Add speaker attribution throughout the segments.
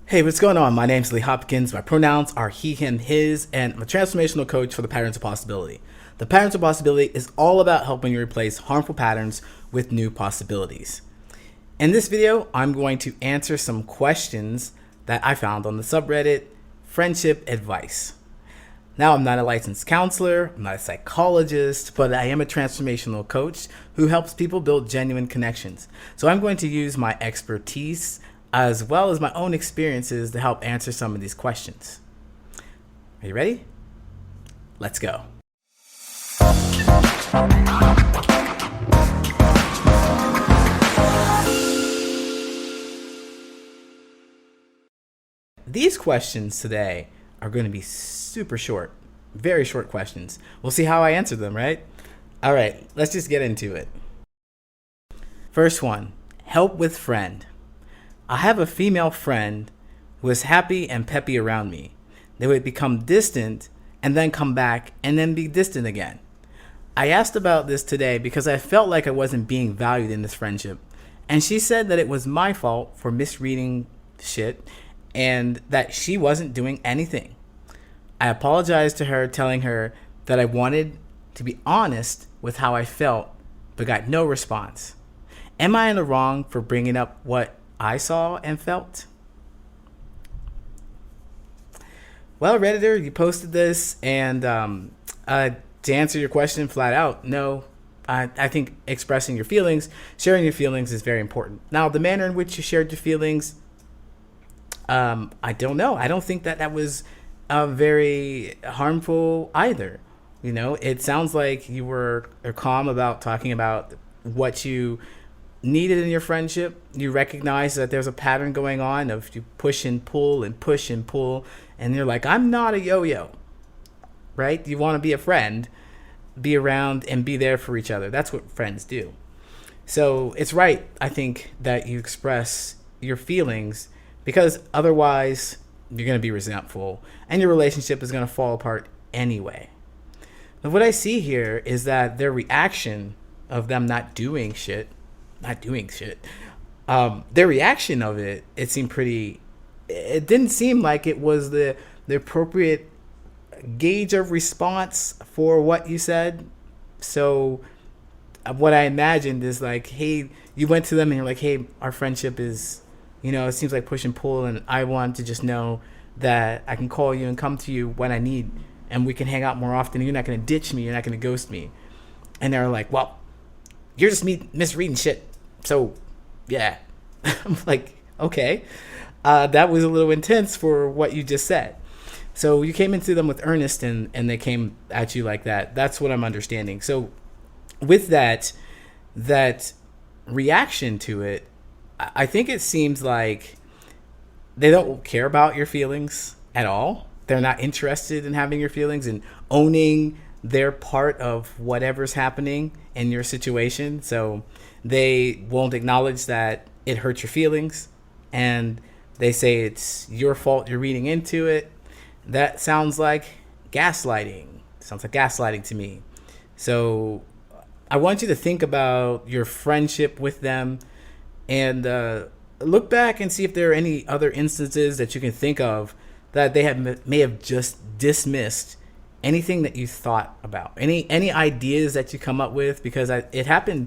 Speaker 1: Hey, what's going on? My name's Lee Hopkins. My pronouns are he, him, his, and I'm a transformational coach for the Patterns of Possibility. The Patterns of Possibility is all about helping you replace harmful patterns with new possibilities. In this video, I'm going to answer some questions that I found on the subreddit Friendship Advice. Now, I'm not a licensed counselor, I'm not a psychologist, but I am a transformational coach who helps people build genuine connections. So I'm going to use my expertise as well as my own experiences to help answer some of these questions. Are you ready? Let's go. These questions today are going to be super short, very short questions. We'll see how I answer them, right? All right, let's just get into it. First one, help with friend. I have a female friend who is happy and peppy around me. They would become distant and then come back and then be distant again. I asked about this today because I felt like I wasn't being valued in this friendship. And she said that it was my fault for misreading shit and that she wasn't doing anything. I apologized to her, telling her that I wanted to be honest with how I felt, but got no response. Am I in the wrong for bringing up what I saw and felt? Well, Redditor, you posted this, and to answer your question flat out, no. I think expressing your feelings, sharing your feelings is very important. Now, the manner in which you shared your feelings, I don't know. I don't think that was very harmful either. You know, it sounds like you were calm about talking about what you needed in your friendship. You recognize that there's a pattern going on of you push and pull and push and pull, and you're like, I'm not a yo-yo, right? You want to be a friend, be around and be there for each other. That's what friends do. So it's right, I think, that you express your feelings, because otherwise you're going to be resentful and your relationship is going to fall apart anyway. But what I see here is that their reaction of them not doing shit, their reaction of it seemed pretty, it didn't seem like it was the appropriate gauge of response for what you said. So what I imagined is like, hey, you went to them and you're like, hey, our friendship is, it seems like push and pull, and I want to just know that I can call you and come to you when I need, and we can hang out more often. You're not going to ditch me. You're not going to ghost me. And they're like, well, you're just misreading shit. So, yeah. I'm like, okay. That was a little intense for what you just said. So you came into them with earnest, and they came at you like that. That's what I'm understanding. So with that reaction to it, I think it seems like they don't care about your feelings at all. They're not interested in having your feelings and owning their part of whatever's happening in your situation. So they won't acknowledge that it hurts your feelings, and they say it's your fault, you're reading into it. That sounds like gaslighting. Sounds like gaslighting to me. So I want you to think about your friendship with them and look back and see if there are any other instances that you can think of that they may have just dismissed anything that you thought about, any ideas that you come up with, because it happened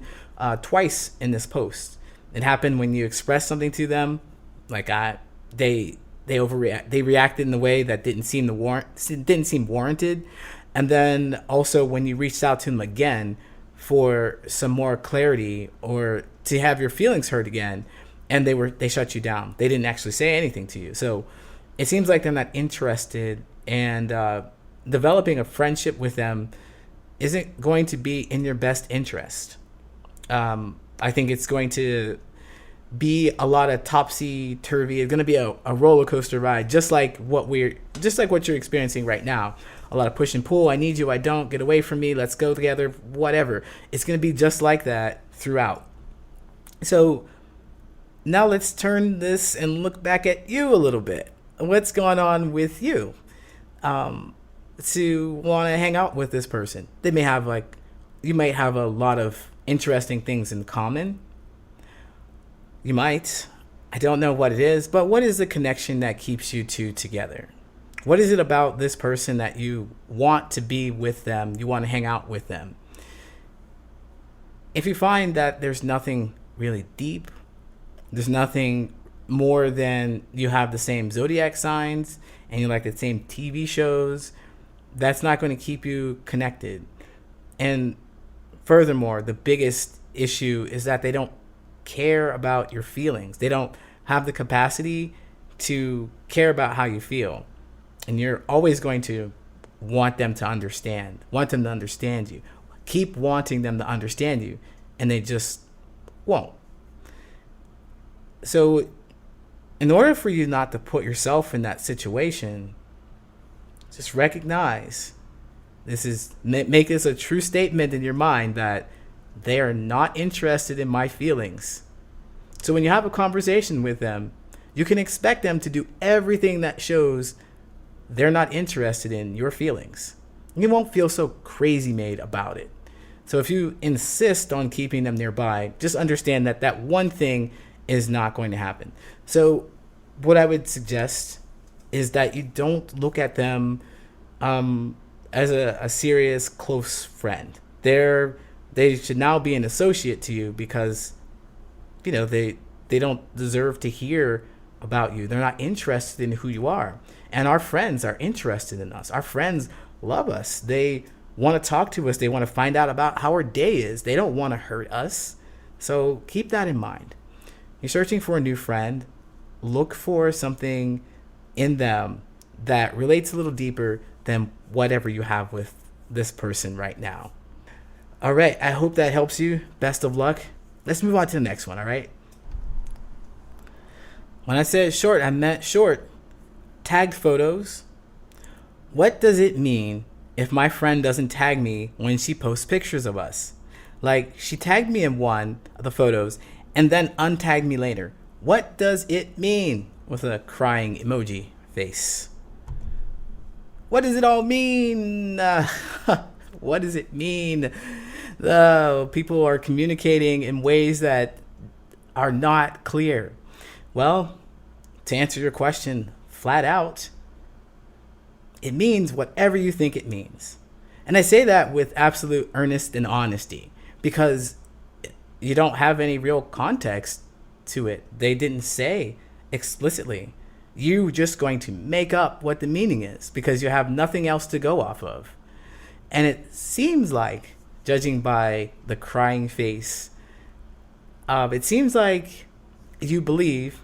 Speaker 1: twice in this post. It happened when you expressed something to them, like they reacted in a way that didn't seem warranted, and then also when you reached out to them again for some more clarity or to have your feelings heard again, and they shut you down. They didn't actually say anything to you. So it seems like they're not interested, and developing a friendship with them isn't going to be in your best interest. I think it's going to be a lot of topsy-turvy. It's going to be a roller coaster ride, just like what you're experiencing right now. A lot of push and pull. I need you. I don't. Get away from me. Let's go together. Whatever. It's going to be just like that throughout. So now let's turn this and look back at you a little bit. What's going on with you? To want to hang out with this person. You might have a lot of interesting things in common. You might. I don't know what it is, but what is the connection that keeps you two together? What is it about this person that you want to be with them? You want to hang out with them? If you find that there's nothing really deep, there's nothing more than you have the same zodiac signs and you like the same TV shows, that's not going to keep you connected. And furthermore, the biggest issue is that they don't care about your feelings. They don't have the capacity to care about how you feel. And you're always going to want them to understand you. Keep wanting them to understand you, and they just won't. So, in order for you not to put yourself in that situation, just recognize make this a true statement in your mind that they are not interested in my feelings. So when you have a conversation with them, you can expect them to do everything that shows they're not interested in your feelings. You won't feel so crazy made about it. So if you insist on keeping them nearby, just understand that that one thing is not going to happen. So what I would suggest is that you don't look at them as a serious close friend. They should now be an associate to you because they don't deserve to hear about you. They're not interested in who you are. And our friends are interested in us. Our friends love us. They want to talk to us. They want to find out about how our day is. They don't want to hurt us. So keep that in mind. You're searching for a new friend. Look for something in them that relates a little deeper than whatever you have with this person right now. All right. I hope that helps you. Best of luck. Let's move on to the next one. All right. When I said short, I meant short. Tagged photos. What does it mean if my friend doesn't tag me when she posts pictures of us? Like, she tagged me in one of the photos and then untagged me later. What does it mean? With a crying emoji face. What does it all mean? What does it mean? People are communicating in ways that are not clear. Well, to answer your question flat out, it means whatever you think it means. And I say that with absolute earnest and honesty because you don't have any real context to it. They didn't say explicitly. You're just going to make up what the meaning is because you have nothing else to go off of. And it seems like, judging by the crying face, it seems like you believe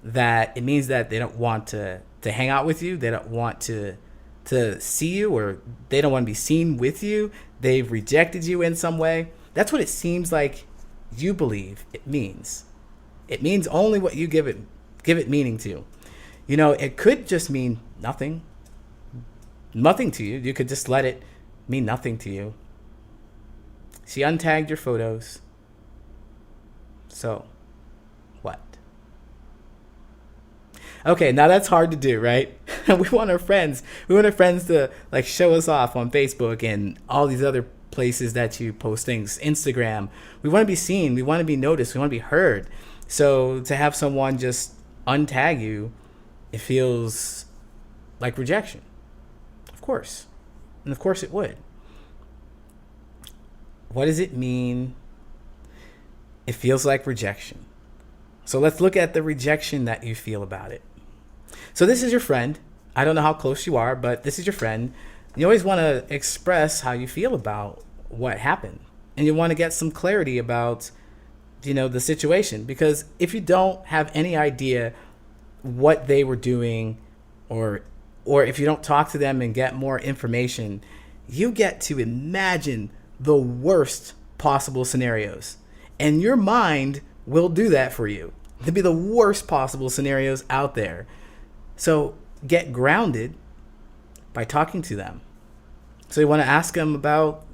Speaker 1: that it means that they don't want to hang out with you. They don't want to see you, or they don't want to be seen with you. They've rejected you in some way. That's what it seems like you believe it means. It means only what you give it meaning to. It could just mean nothing to you. You could just let it mean nothing to you. She untagged your photos. So, what? Okay, now that's hard to do, right? We want our friends to show us off on Facebook and all these other places that you post things, Instagram. We want to be seen, we want to be noticed, we want to be heard. So to have someone just untag you, it feels like rejection. Of course. And of course it would. What does it mean? It feels like rejection. So let's look at the rejection that you feel about it. So this is your friend. I don't know how close you are, but this is your friend. You always want to express how you feel about what happened. And you want to get some clarity about, the situation. Because if you don't have any idea what they were doing, or if you don't talk to them and get more information, you get to imagine the worst possible scenarios. And your mind will do that for you. It'll be the worst possible scenarios out there. So get grounded by talking to them. So you want to ask them about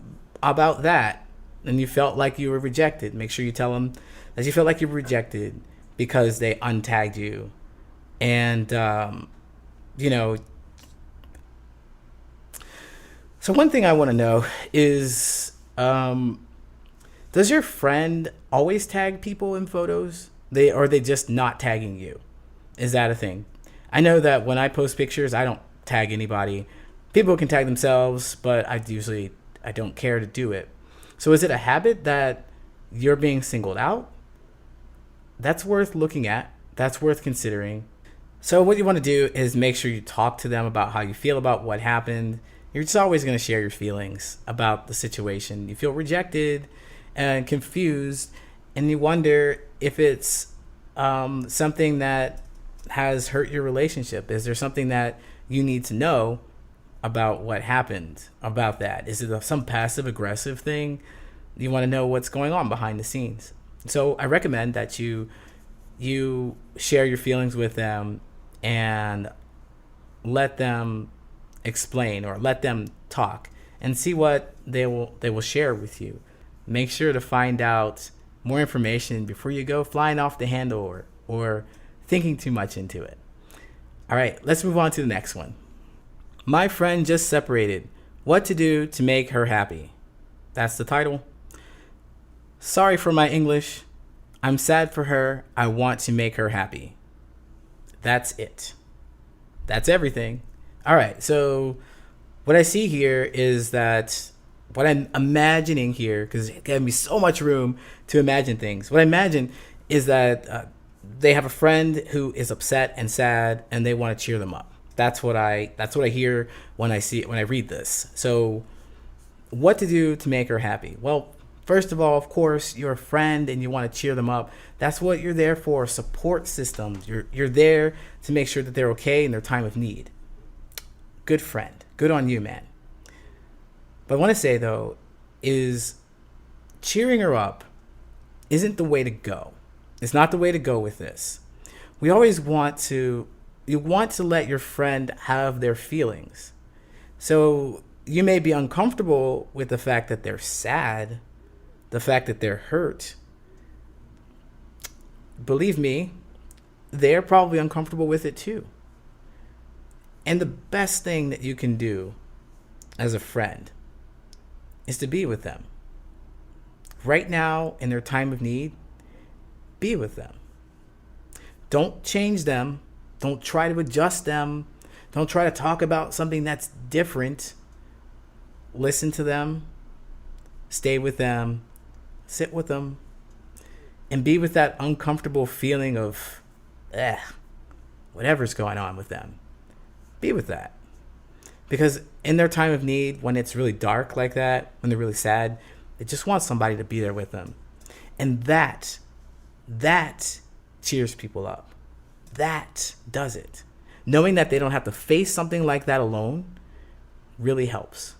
Speaker 1: that. And you felt like you were rejected. Make sure you tell them that you felt like you were rejected because they untagged you. And, so one thing I want to know is, does your friend always tag people in photos? They just not tagging you? Is that a thing? I know that when I post pictures, I don't tag anybody. People can tag themselves, but I don't care to do it. So is it a habit that you're being singled out? That's worth looking at. That's worth considering. So what you want to do is make sure you talk to them about how you feel about what happened. You're just always going to share your feelings about the situation. You feel rejected and confused, and you wonder if it's something that has hurt your relationship. Is there something that you need to know about what happened about that? Is it some passive aggressive thing? You want to know what's going on behind the scenes. So I recommend that you share your feelings with them and let them explain, or let them talk, and see what they will share with you. Make sure to find out more information before you go flying off the handle, or thinking too much into it. All right, let's move on to the next one. My friend just separated. What to do to make her happy? That's the title. Sorry for my English. I'm sad for her. I want to make her happy. That's it. That's everything. All right, so what I see here is that what I'm imagining here, because it gave me so much room to imagine things. What I imagine is that they have a friend who is upset and sad, and they want to cheer them up. That's what I hear when I read this. So, what to do to make her happy? Well, first of all, of course, you're a friend and you want to cheer them up. That's what you're there for, support systems. You're there to make sure that they're okay in their time of need. Good friend. Good on you, man. But I want to say, though, is cheering her up isn't the way to go. It's not the way to go with this. You want to let your friend have their feelings. So you may be uncomfortable with the fact that they're sad, the fact that they're hurt. Believe me, they're probably uncomfortable with it too. And the best thing that you can do as a friend is to be with them. Right now, in their time of need, be with them. Don't change them. Don't try to adjust them. Don't try to talk about something that's different. Listen to them. Stay with them. Sit with them. And be with that uncomfortable feeling of, whatever's going on with them. Be with that. Because in their time of need, when it's really dark like that, when they're really sad, they just want somebody to be there with them. And that cheers people up. That does it. Knowing that they don't have to face something like that alone really helps.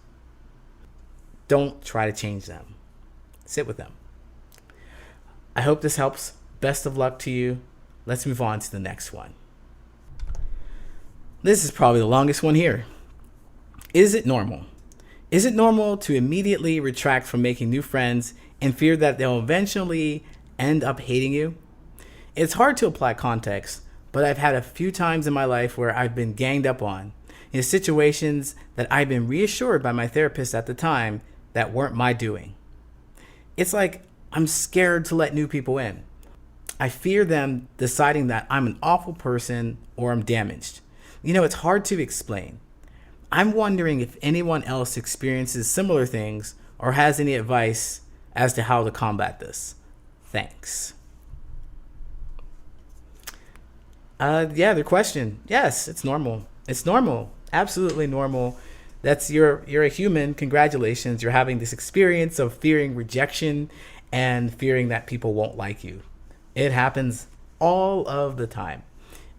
Speaker 1: Don't try to change them. Sit with them. I hope this helps. Best of luck to you. Let's move on to the next one. This is probably the longest one here. Is it normal? Is it normal to immediately retract from making new friends in fear that they'll eventually end up hating you? It's hard to apply context, but I've had a few times in my life where I've been ganged up on in situations that I've been reassured by my therapist at the time that weren't my doing. It's like I'm scared to let new people in. I fear them deciding that I'm an awful person or I'm damaged. It's hard to explain. I'm wondering if anyone else experiences similar things or has any advice as to how to combat this. Thanks. The question. Yes, it's normal. It's normal. Absolutely normal. You're a human. Congratulations. You're having this experience of fearing rejection and fearing that people won't like you. It happens all of the time.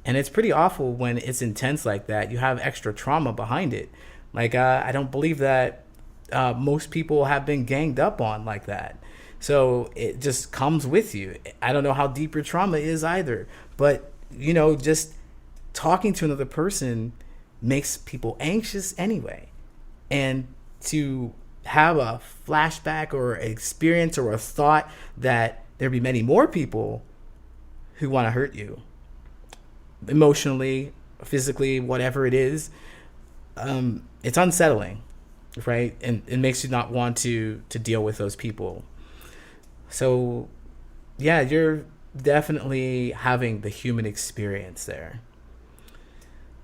Speaker 1: And it's pretty awful when it's intense like that. You have extra trauma behind it. Like, I don't believe that most people have been ganged up on like that. So it just comes with you. I don't know how deep your trauma is either. But, just talking to another person makes people anxious anyway. And to have a flashback or an experience or a thought that there'd be many more people who want to hurt you, emotionally, physically, whatever it is, it's unsettling, right? And it makes you not want to deal with those people. So, yeah, you're definitely having the human experience there.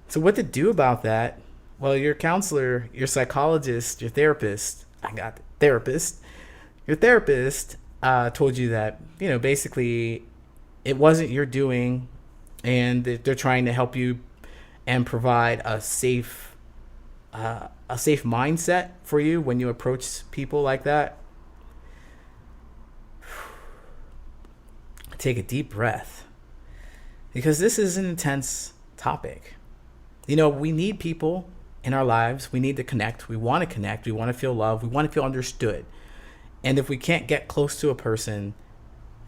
Speaker 1: So, what to do about that? Well, your counselor, your psychologist, your therapist, I got the therapist, your therapist told you that, basically it wasn't your doing, and that they're trying to help you and provide a safe mindset for you when you approach people like that. Take a deep breath, because this is an intense topic. We need people in our lives. We need to connect. We want to connect. We want to feel love. We want to feel understood. And if we can't get close to a person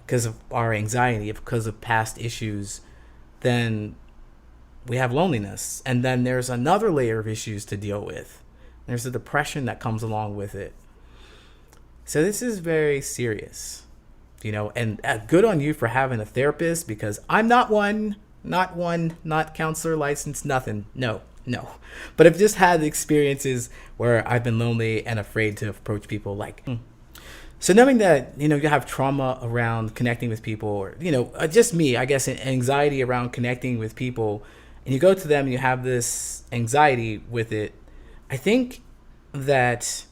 Speaker 1: because of our anxiety, because of past issues, then we have loneliness. And then there's another layer of issues to deal with. There's the depression that comes along with it. So this is very serious, and good on you for having a therapist, because I'm not not counselor licensed, nothing. No. But I've just had experiences where I've been lonely and afraid to approach people So knowing that, you have trauma around connecting with people, or, just me, I guess, anxiety around connecting with people, and you go to them and you have this anxiety with it, I think that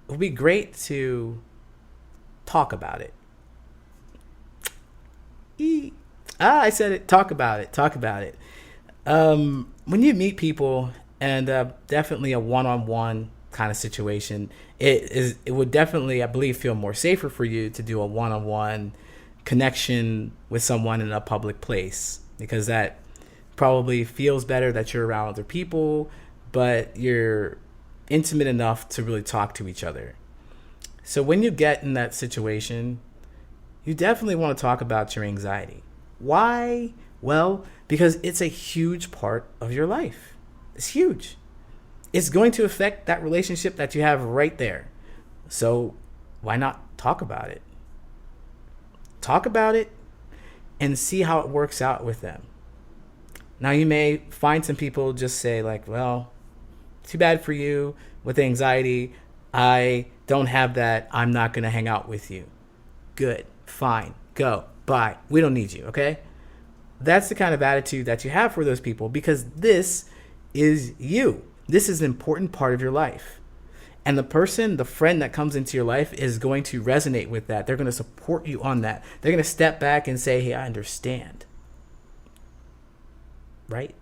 Speaker 1: it would be great to talk about it. I said it. Talk about it. Talk about it. When you meet people, and definitely a one-on-one kind of situation, it would definitely, I believe, feel more safer for you to do a one-on-one connection with someone in a public place, because that probably feels better that you're around other people, but you're intimate enough to really talk to each other. So when you get in that situation, you definitely want to talk about your anxiety. Why? Well, because it's a huge part of your life. It's huge. It's going to affect that relationship that you have right there. So why not talk about it? Talk about it and see how it works out with them. Now, you may find some people just say well, too bad for you with anxiety. I don't have that. I'm not going to hang out with you. Good. Fine. Go. Bye. We don't need you. Okay? That's the kind of attitude that you have for those people, because this is you. This is an important part of your life. And the friend that comes into your life is going to resonate with that. They're going to support you on that. They're going to step back and say, hey, I understand. Right?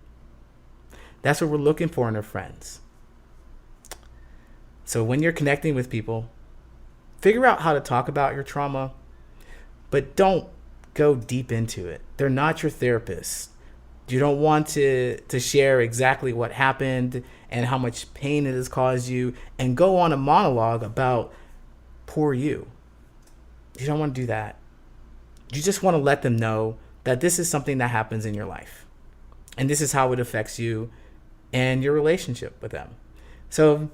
Speaker 1: That's what we're looking for in our friends. So when you're connecting with people, figure out how to talk about your trauma, but don't go deep into it. They're not your therapist. You don't want to share exactly what happened and how much pain it has caused you and go on a monologue about poor you. You don't want to do that. You just want to let them know that this is something that happens in your life, and this is how it affects you and your relationship with them. So,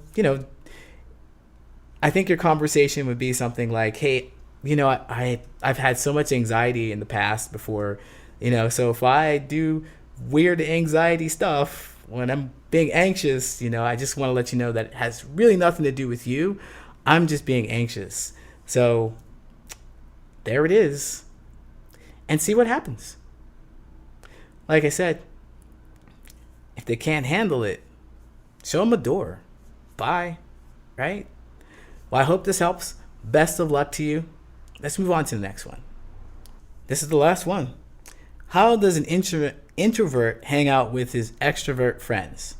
Speaker 1: I think your conversation would be something like, hey, I've had so much anxiety in the past before, so if I do weird anxiety stuff when I'm being anxious, I just want to let you know that it has really nothing to do with you. I'm just being anxious. So there it is. And see what happens. Like I said, if they can't handle it, show them a door. Bye. Right? Well, I hope this helps. Best of luck to you. Let's move on to the next one. This is the last one. How does an introvert hang out with his extrovert friends?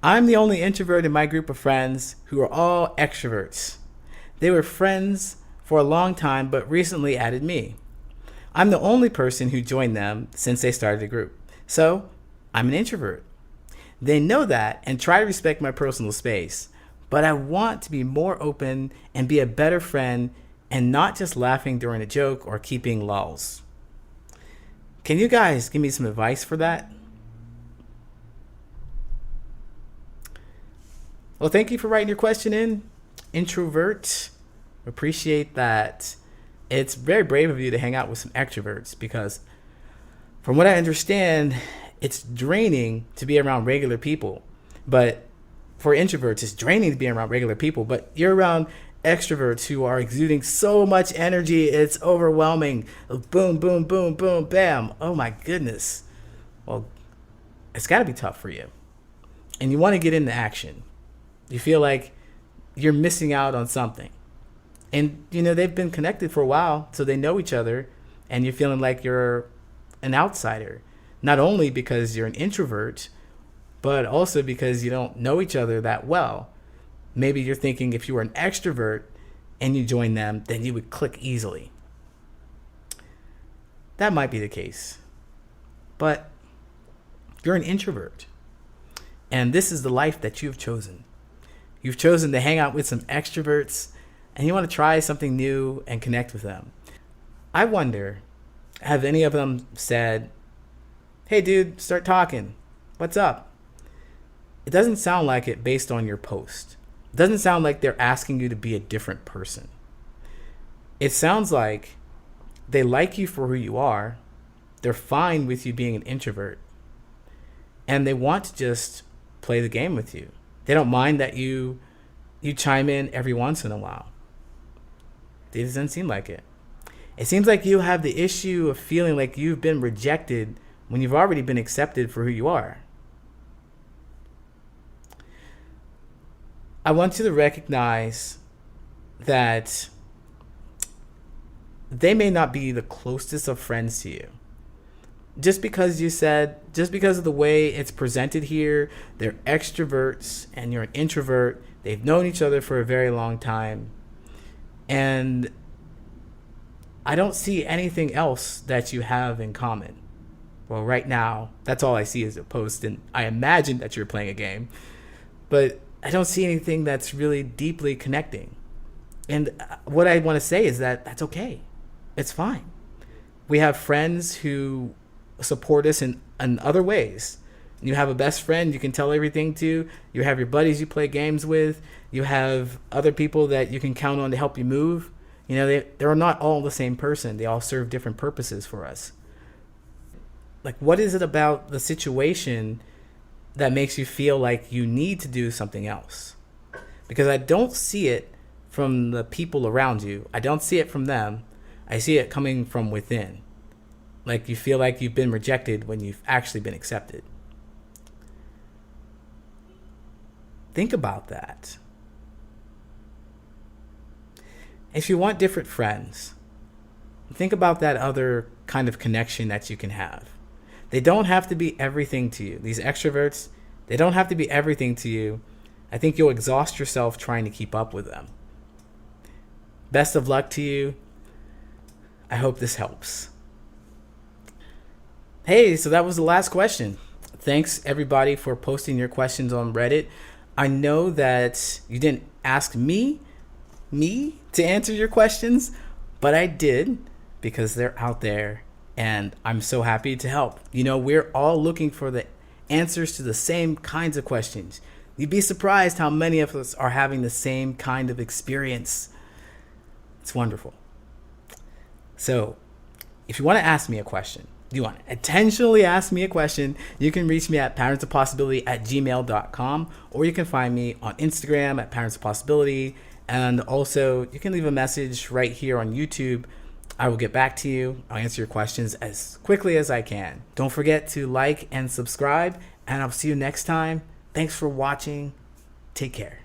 Speaker 1: I'm the only introvert in my group of friends who are all extroverts. They were friends for a long time, but recently added me. I'm the only person who joined them since they started the group. So I'm an introvert. They know that and try to respect my personal space, but I want to be more open and be a better friend and not just laughing during a joke or keeping lulls. Can you guys give me some advice for that? Well, thank you for writing your question in, introvert. Appreciate that. It's very brave of you to hang out with some extroverts, because from what I understand, it's draining to be around regular people. But for introverts, it's draining to be around regular people, but you're around extroverts who are exuding so much energy, it's overwhelming. Boom, boom, boom, boom, bam. Oh my goodness. Well, it's got to be tough for you. And you want to get into action. You feel like you're missing out on something. And, they've been connected for a while, so they know each other, and you're feeling like you're an outsider. Not only because you're an introvert, but also because you don't know each other that well. Maybe you're thinking if you were an extrovert and you join them, then you would click easily. That might be the case. But you're an introvert. And this is the life that you've chosen. You've chosen to hang out with some extroverts, and you want to try something new and connect with them. I wonder, have any of them said, "Hey dude, start talking. What's up?" It doesn't sound like it based on your post. It doesn't sound like they're asking you to be a different person. It sounds like they like you for who you are. They're fine with you being an introvert. And they want to just play the game with you. They don't mind that you chime in every once in a while. It doesn't seem like it. It seems like you have the issue of feeling like you've been rejected when you've already been accepted for who you are. I want you to recognize that they may not be the closest of friends to you. Just because of the way it's presented here, they're extroverts and you're an introvert. They've known each other for a very long time. And I don't see anything else that you have in common. Well, right now, that's all I see is a post, and I imagine that you're playing a game. But I don't see anything that's really deeply connecting. And what I want to say is that that's okay. It's fine. We have friends who support us in other ways. You have a best friend you can tell everything to. You have your buddies you play games with. You have other people that you can count on to help you move. They're not all the same person. They all serve different purposes for us. Like, what is it about the situation that makes you feel like you need to do something else? Because I don't see it from the people around you. I don't see it from them. I see it coming from within. Like you feel like you've been rejected when you've actually been accepted. Think about that. If you want different friends, think about that other kind of connection that you can have. They don't have to be everything to you. These extroverts, they don't have to be everything to you. I think you'll exhaust yourself trying to keep up with them. Best of luck to you. I hope this helps. Hey, so that was the last question. Thanks everybody for posting your questions on Reddit. I know that you didn't ask me to answer your questions, but I did because they're out there and I'm so happy to help. We're all looking for the answers to the same kinds of questions. You'd be surprised how many of us are having the same kind of experience. It's wonderful. So if you want to ask me a question, you want to intentionally ask me a question, you can reach me at parentsofpossibility@gmail.com, or you can find me on Instagram at parentsofpossibility. And also you can leave a message right here on YouTube. I will get back to you. I'll answer your questions as quickly as I can. Don't forget to like and subscribe, and I'll see you next time. Thanks for watching. Take care.